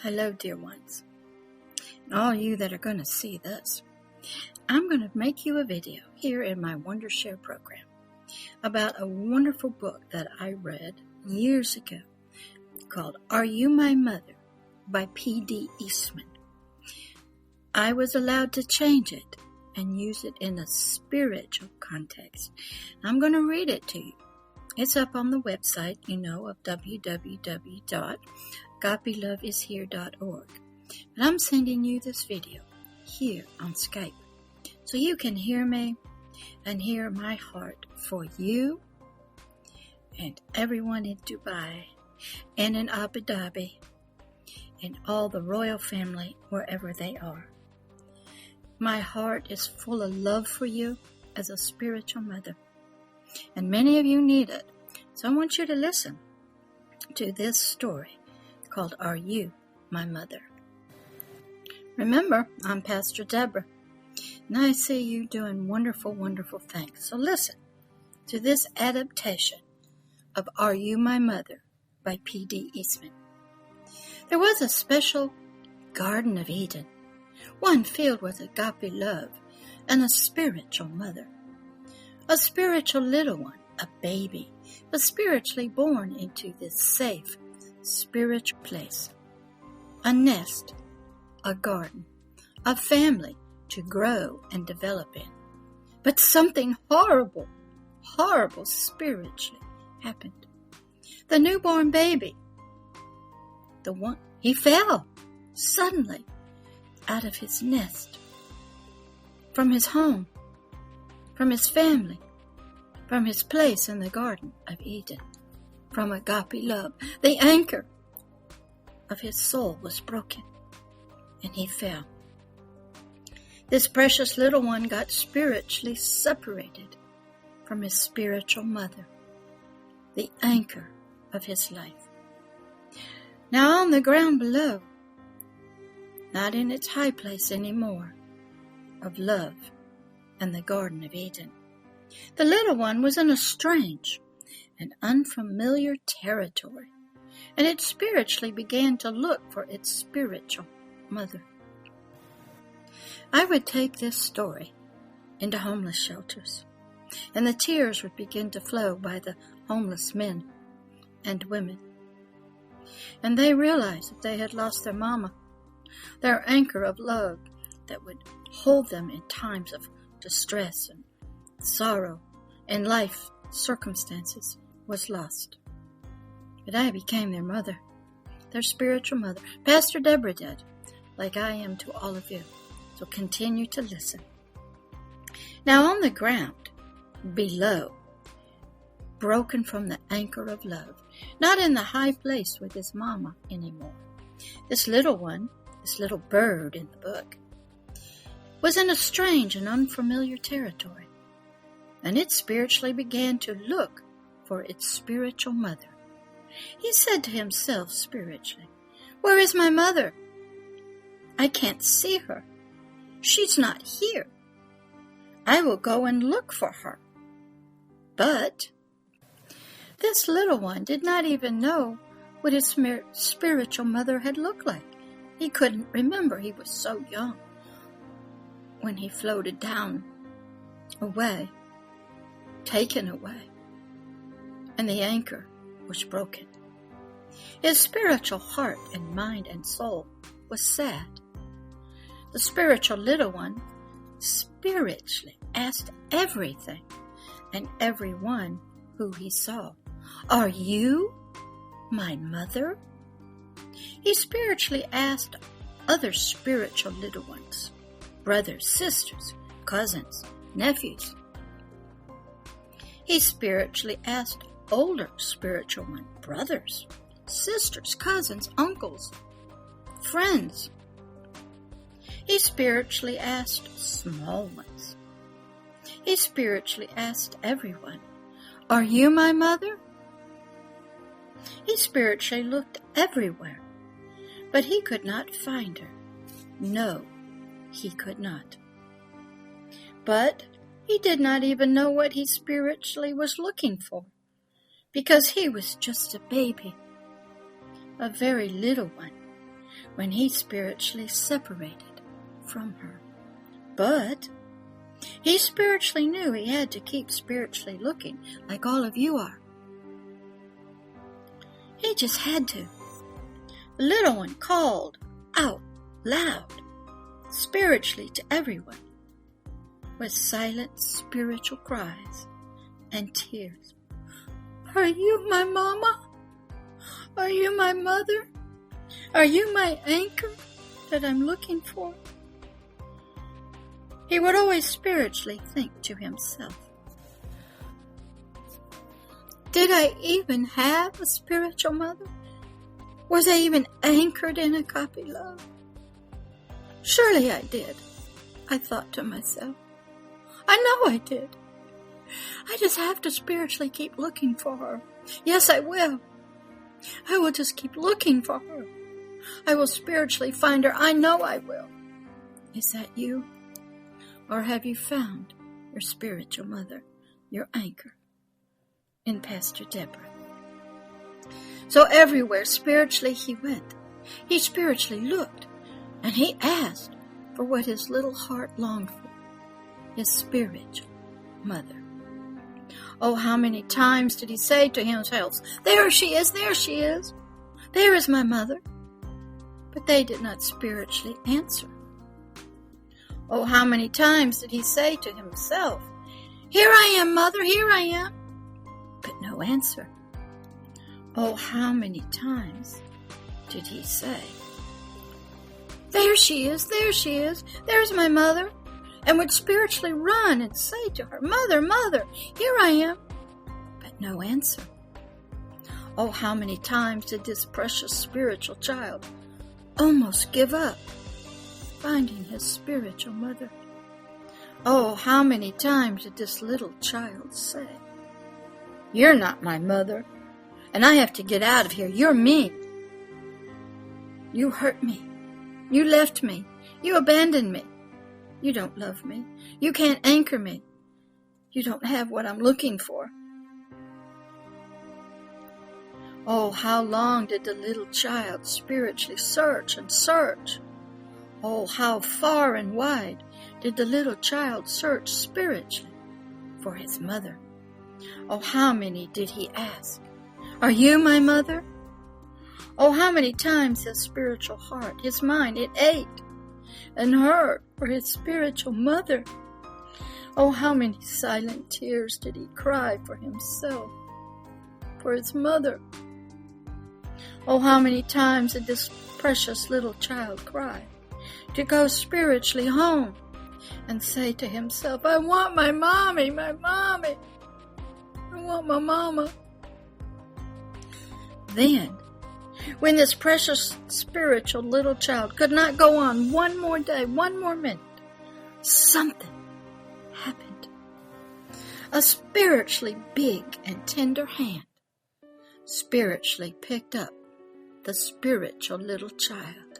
Hello, dear ones, and all you that are going to see this. I'm going to make you a video here in my Wonder Share program about a wonderful book that I read years ago called Are You My Mother by P.D. Eastman. I was allowed to change it and use it in a spiritual context. I'm going to read it to you. It's up on the website, of www.agapeloveishere.org. But I'm sending you this video here on Skype so you can hear me and hear my heart for you and everyone in Dubai and in Abu Dhabi and all the royal family wherever they are. My heart is full of love for you as a spiritual mother. And many of you need it. So I want you to listen to this story called Are You My Mother? Remember, I'm Pastor Deborah, and I see you doing wonderful, wonderful things. So listen to this adaptation of Are You My Mother by P.D. Eastman. There was a special Garden of Eden, one filled with agape love and a spiritual mother. A spiritual little one, a baby, was spiritually born into this safe, spiritual place. A nest, a garden, a family to grow and develop in. But something horrible spiritually happened. The newborn baby, he fell suddenly out of his nest, from his home, from his family, from his place in the Garden of Eden, from agape love. The anchor of his soul was broken, and he fell. This precious little one got spiritually separated from his spiritual mother, the anchor of his life. Now on the ground below, not in its high place anymore, of love and the Garden of Eden, the little one was in a strange and unfamiliar territory, and it spiritually began to look for its spiritual mother. I would take this story into homeless shelters, and the tears would begin to flow by the homeless men and women. And they realized that they had lost their mama, their anchor of love that would hold them in times of distress and sorrow and life circumstances was lost. But I became their mother, their spiritual mother. Pastor Deborah did, like I am to all of you. So continue to listen. Now on the ground below, broken from the anchor of love, not in the high place with his mama anymore, this little one, this little bird in the book, was in a strange and unfamiliar territory, and it spiritually began to look for its spiritual mother. He said to himself spiritually, "Where is my mother? I can't see her. She's not here. I will go and look for her." But this little one did not even know what his spiritual mother had looked like. He couldn't remember. He was so young when he floated down, away, taken away, and the anchor was broken. His spiritual heart and mind and soul was sad. The spiritual little one spiritually asked everything and everyone who he saw, "Are you my mother?" He spiritually asked other spiritual little ones, brothers, sisters, cousins, nephews. He spiritually asked older spiritual ones, brothers, sisters, cousins, uncles, friends. He spiritually asked small ones. He spiritually asked everyone, "Are you my mother?" He spiritually looked everywhere, but he could not find her. No, he could not. But he did not even know what he spiritually was looking for, because he was just a baby, a very little one, when he spiritually separated from her. But he spiritually knew he had to keep spiritually looking like all of you are. He just had to. The little one called out loud, spiritually to everyone, with silent spiritual cries and tears. Are you my mama? Are you my mother? Are you my anchor that I'm looking for? He would always spiritually think to himself, did I even have a spiritual mother? Was I even anchored in Agape Love? Surely I did, I thought to myself. I know I did. I just have to spiritually keep looking for her. Yes, I will. I will just keep looking for her. I will spiritually find her. I know I will. Is that you? Or have you found your spiritual mother, your anchor, in Pastor Deborah? So everywhere spiritually he went, he spiritually looked, and he asked for what his little heart longed for, his spiritual mother. Oh, how many times did he say to himself, there she is, there she is. There is my mother. But they did not spiritually answer. Oh, how many times did he say to himself, here I am, mother, here I am. But no answer. Oh, how many times did he say, there she is, there's my mother, and would spiritually run and say to her, mother, mother, here I am. But no answer. Oh, how many times did this precious spiritual child almost give up finding his spiritual mother? Oh, how many times did this little child say, you're not my mother, and I have to get out of here. You're mean. You hurt me. You left me. You abandoned me. You don't love me. You can't anchor me. You don't have what I'm looking for. Oh, how long did the little child spiritually search and search? Oh, how far and wide did the little child search spiritually for his mother? Oh, how many did he ask? Are you my mother? Oh, how many times his spiritual heart, his mind, it ached and hurt for his spiritual mother. Oh, how many silent tears did he cry for himself, for his mother. Oh, how many times did this precious little child cry to go spiritually home and say to himself, I want my mommy, my mommy. I want my mama. Then, when this precious spiritual little child could not go on one more day, one more minute, something happened. A spiritually big and tender hand spiritually picked up the spiritual little child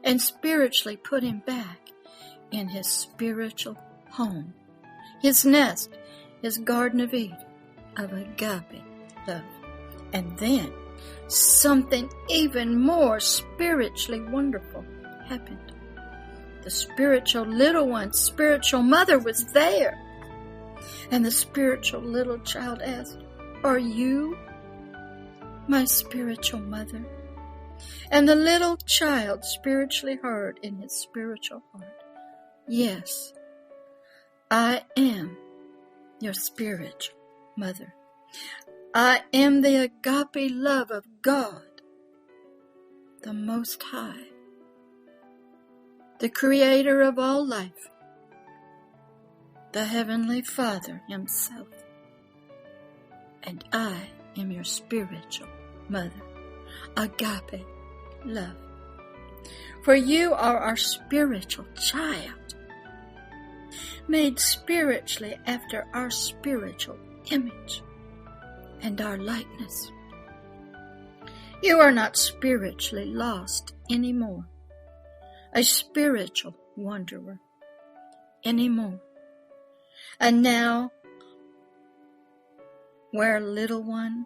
and spiritually put him back in his spiritual home, his nest, his Garden of Eden of Agape Love. And then something even more spiritually wonderful happened. The spiritual little one's spiritual mother was there. And the spiritual little child asked, are you my spiritual mother? And the little child spiritually heard in his spiritual heart, yes, I am your spiritual mother. I am the agape love of God, the Most High, the Creator of all life, the Heavenly Father Himself. And I am your spiritual mother, agape love. For you are our spiritual child, made spiritually after our spiritual image and our likeness. You are not spiritually lost anymore, a spiritual wanderer anymore. And now, where little one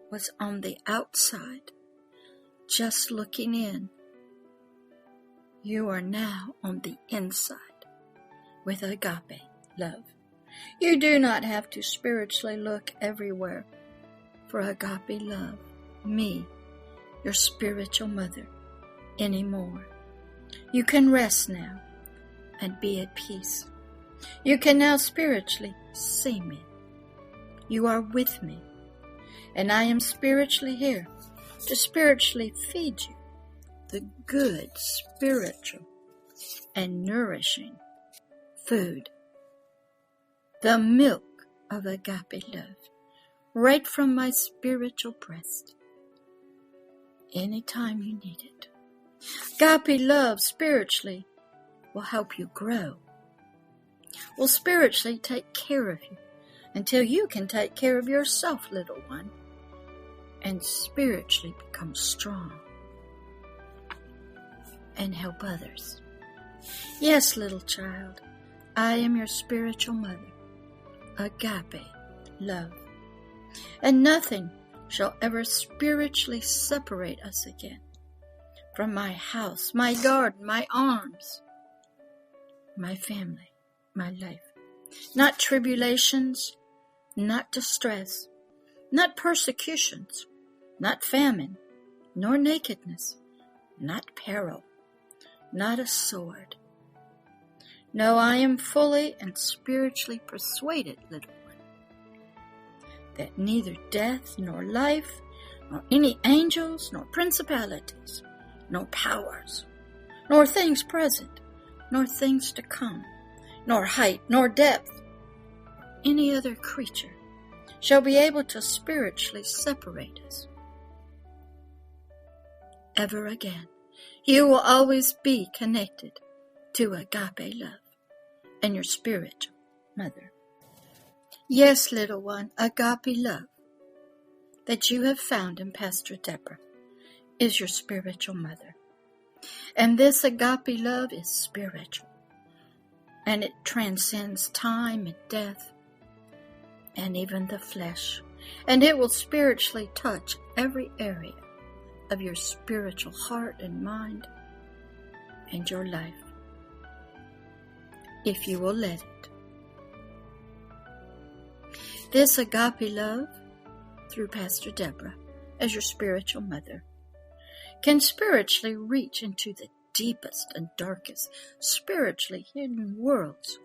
was on the outside, just looking in, You are now on the inside with agape love. You do not have to spiritually look everywhere for agape love, me, your spiritual mother, anymore. You can rest now and be at peace. You can now spiritually see me. You are with me, and I am spiritually here to spiritually feed you the good, spiritual, and nourishing food, the milk of agape love, right from my spiritual breast, anytime you need it. Agape love spiritually will help you grow, will spiritually take care of you until you can take care of yourself, little one, and spiritually become strong and help others. Yes, little child, I am your spiritual mother, agape love, and nothing shall ever spiritually separate us again from my house, my garden, my arms, my family, my life. Not tribulations, not distress, not persecutions, not famine, nor nakedness, not peril, not a sword. No, I am fully and spiritually persuaded, little one, that neither death nor life, nor any angels, nor principalities, nor powers, nor things present, nor things to come, nor height, nor depth, any other creature shall be able to spiritually separate us ever again. You will always be connected to agape love and your spiritual mother. Yes, little one, agape love that you have found in Pastor Deborah is your spiritual mother. And this agape love is spiritual, and it transcends time and death and even the flesh, and it will spiritually touch every area of your spiritual heart and mind and your life, if you will let it. This agape love, through Pastor Deborah, as your spiritual mother, can spiritually reach into the deepest and darkest, spiritually hidden worlds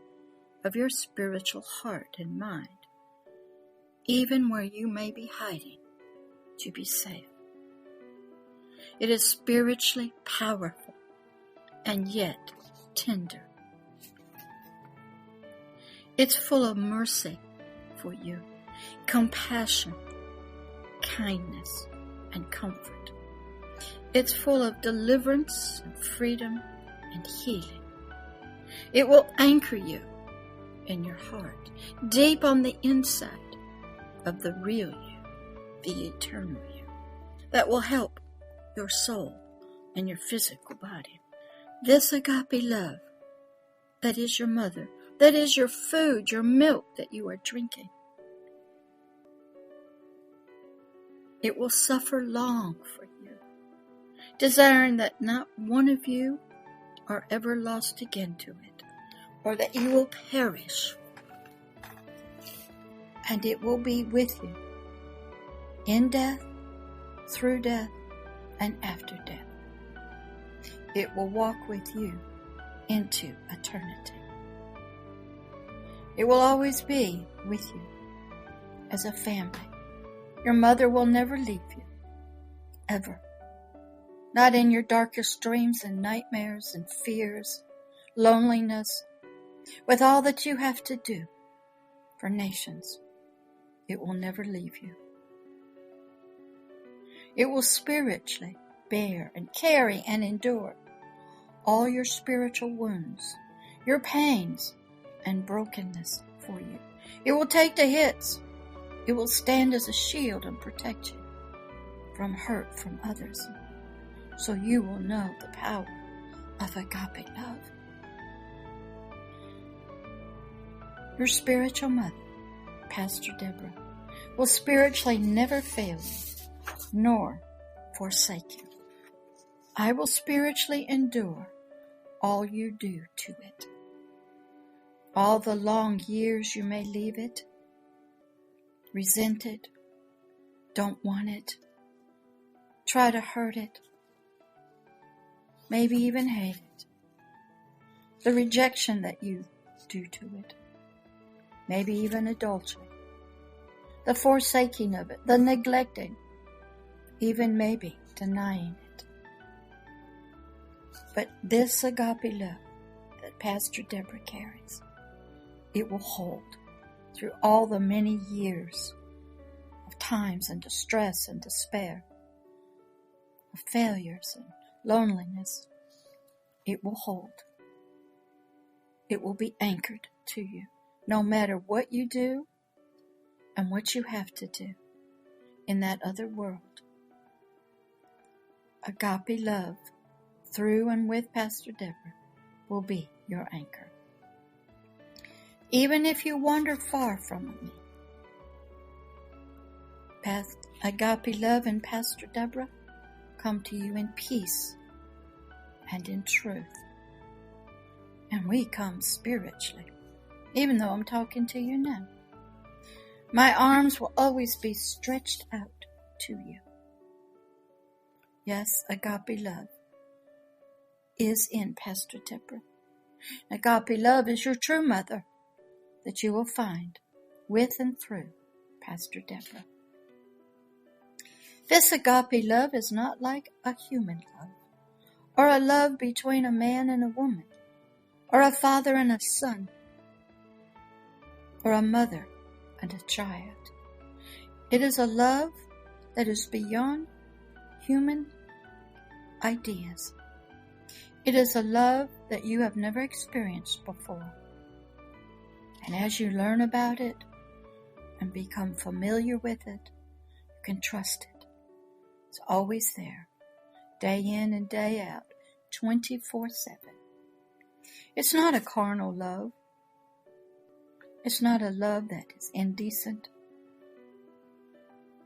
of your spiritual heart and mind, even where you may be hiding to be safe. It is spiritually powerful and yet tender. It's full of mercy for you, compassion, kindness, and comfort. It's full of deliverance and freedom and healing. It will anchor you in your heart, deep on the inside of the real you, the eternal you, that will help your soul and your physical body. This agape love that is your mother, that is your food, your milk that you are drinking. It will suffer long for you, desiring that not one of you are ever lost again to it, or that you will perish. And it will be with you in death, through death, and after death. It will walk with you into eternity. It will always be with you as a family. Your mother will never leave you, ever. Not in your darkest dreams and nightmares and fears, loneliness, with all that you have to do for nations. It will never leave you. It will spiritually bear and carry and endure all your spiritual wounds, your pains and brokenness for you. It will take the hits. It will stand as a shield and protect you from hurt from others, so you will know the power of agape love. Your spiritual mother, Pastor Deborah, will spiritually never fail you, nor forsake you. I will spiritually endure all you do to it. All the long years you may leave it, resent it, don't want it, try to hurt it, maybe even hate it. The rejection that you do to it, maybe even adultery, the forsaking of it, the neglecting, even maybe denying it. But this agape love that Pastor Deborah carries, it will hold through all the many years of times and distress and despair, of failures and loneliness. It will hold. It will be anchored to you, no matter what you do and what you have to do in that other world. Agape love, through and with Pastor Deborah, will be your anchor. Even if you wander far from me, Agape love and Pastor Deborah come to you in peace and in truth. And we come spiritually, even though I'm talking to you now. My arms will always be stretched out to you. Yes, agape love is in Pastor Deborah. Agape love is your true mother that you will find with and through Pastor Deborah. This agape love is not like a human love, or a love between a man and a woman, or a father and a son, or a mother and a child. It is a love that is beyond human ideas. It is a love that you have never experienced before. And as you learn about it and become familiar with it, you can trust it. It's always there, day in and day out, 24/7. It's not a carnal love. It's not a love that is indecent.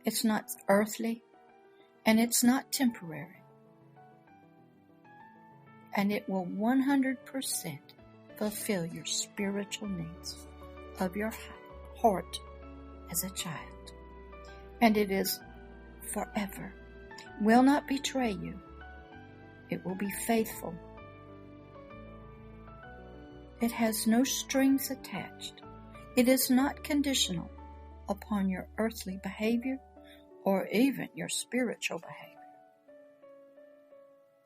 It's not earthly, and it's not temporary. And it will 100% fulfill your spiritual needs of your heart as a child. And it is forever. Will not betray you. It will be faithful. It has no strings attached. It is not conditional upon your earthly behavior or even your spiritual behavior.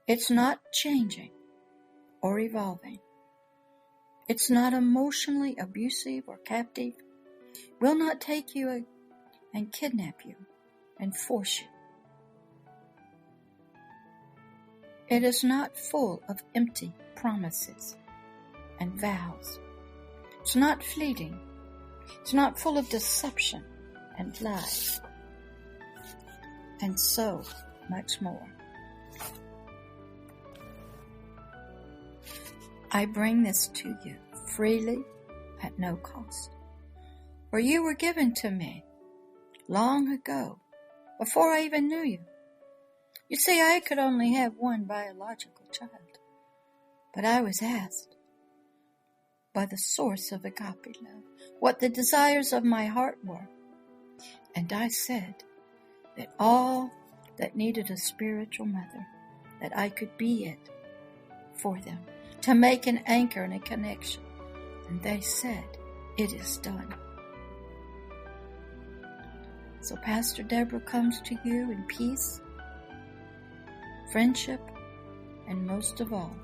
It's not changing or evolving. It's not emotionally abusive or captive. Will not take you and kidnap you and force you. It is not full of empty promises and vows. It's not fleeting. It's not full of deception and lies. And so much more. I bring this to you freely at no cost. For you were given to me long ago, before I even knew you. You see, I could only have one biological child, but I was asked by the source of agape love what the desires of my heart were. And I said that all that needed a spiritual mother, that I could be it for them, to make an anchor and a connection. And they said, it is done. So Pastor Deborah comes to you in peace, friendship, and most of all,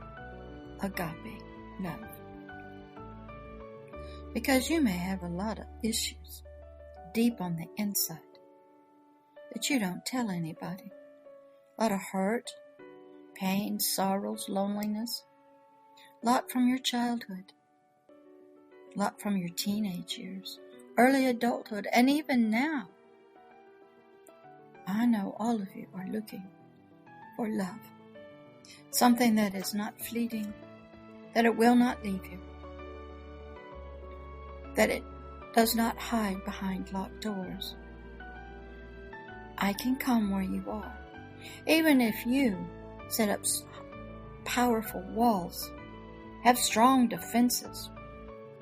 agape love. Because you may have a lot of issues deep on the inside that you don't tell anybody. A lot of hurt, pain, sorrows, loneliness. A lot from your childhood. A lot from your teenage years, early adulthood, and even now. I know all of you are looking for love. Something that is not fleeting, that it will not leave you, that it does not hide behind locked doors. I can come where you are, even if you set up powerful walls have strong defenses,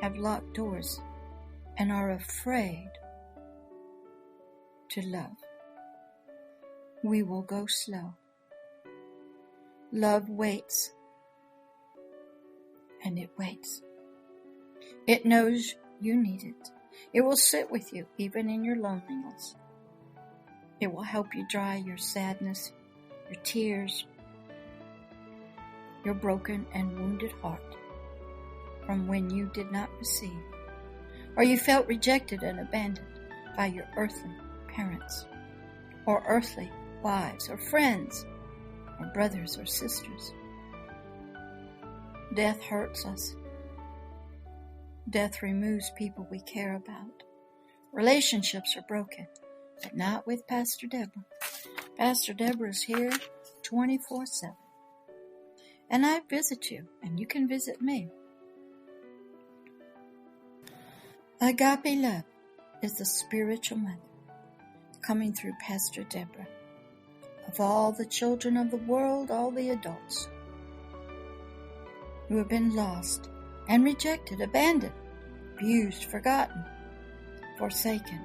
have locked doors, and are afraid to love. We will go slow. Love waits, and it waits. It knows you need it. It will sit with you even in your loneliness. It will help you dry your sadness, your tears, your broken and wounded heart from when you did not receive, or you felt rejected and abandoned by your earthly parents, or earthly wives, or friends, or brothers or sisters. Death hurts us. Death removes people we care about. Relationships are broken, but not with Pastor Deborah. Pastor Deborah is here 24/7. And I visit you, and you can visit me. Agape Love is the spiritual mother coming through Pastor Deborah of all the children of the world, all the adults who have been lost and rejected, abandoned, abused, forgotten, forsaken,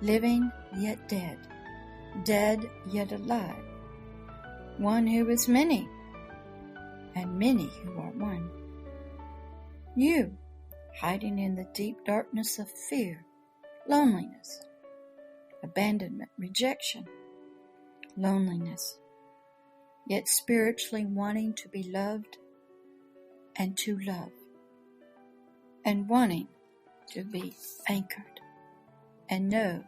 living yet dead, dead yet alive, one who is many, and many who are one. You, hiding in the deep darkness of fear, loneliness, abandonment, rejection, loneliness, yet spiritually wanting to be loved and to love, and wanting to be anchored, and know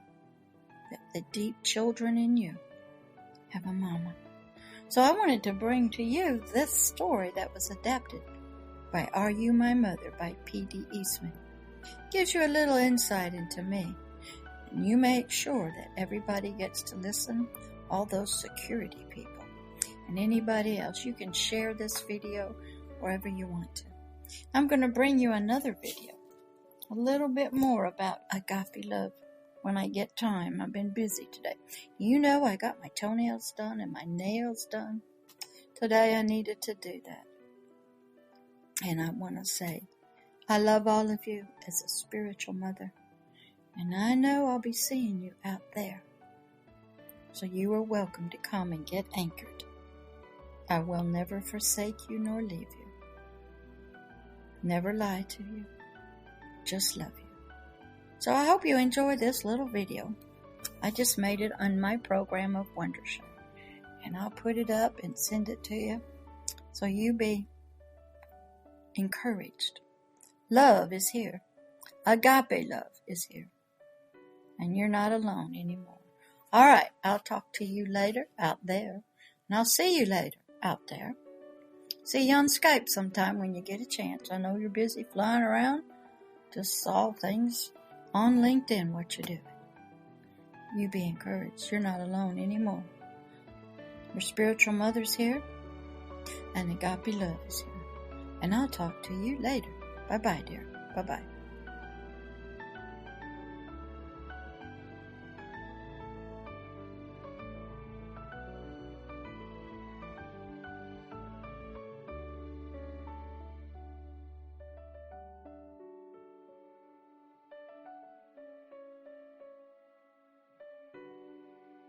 that the deep children in you have a mama. So I wanted to bring to you this story that was adapted by Are You My Mother by P.D. Eastman. Gives you a little insight into me, and you make sure that everybody gets to listen, all those security people, and anybody else. You can share this video wherever you want to. I'm going to bring you another video, a little bit more about Agape Love when I get time. I've been busy today. You know, I got my toenails done and my nails done. Today I needed to do that. And I want to say, I love all of you as a spiritual mother. And I know I'll be seeing you out there. So you are welcome to come and get anchored. I will never forsake you nor leave you. Never lie to you. Just love you. So I hope you enjoy this little video. I just made it on my program of Wondershare. And I'll put it up and send it to you. So you be encouraged. Love is here. Agape love is here. And you're not alone anymore. All right, I'll talk to you later out there. And I'll see you later out there. See you on Skype sometime when you get a chance. I know you're busy flying around to solve things on LinkedIn, what you're doing. You be encouraged. You're not alone anymore. Your spiritual mother's here, and Agape Love is here. And I'll talk to you later. Bye-bye, dear. Bye-bye.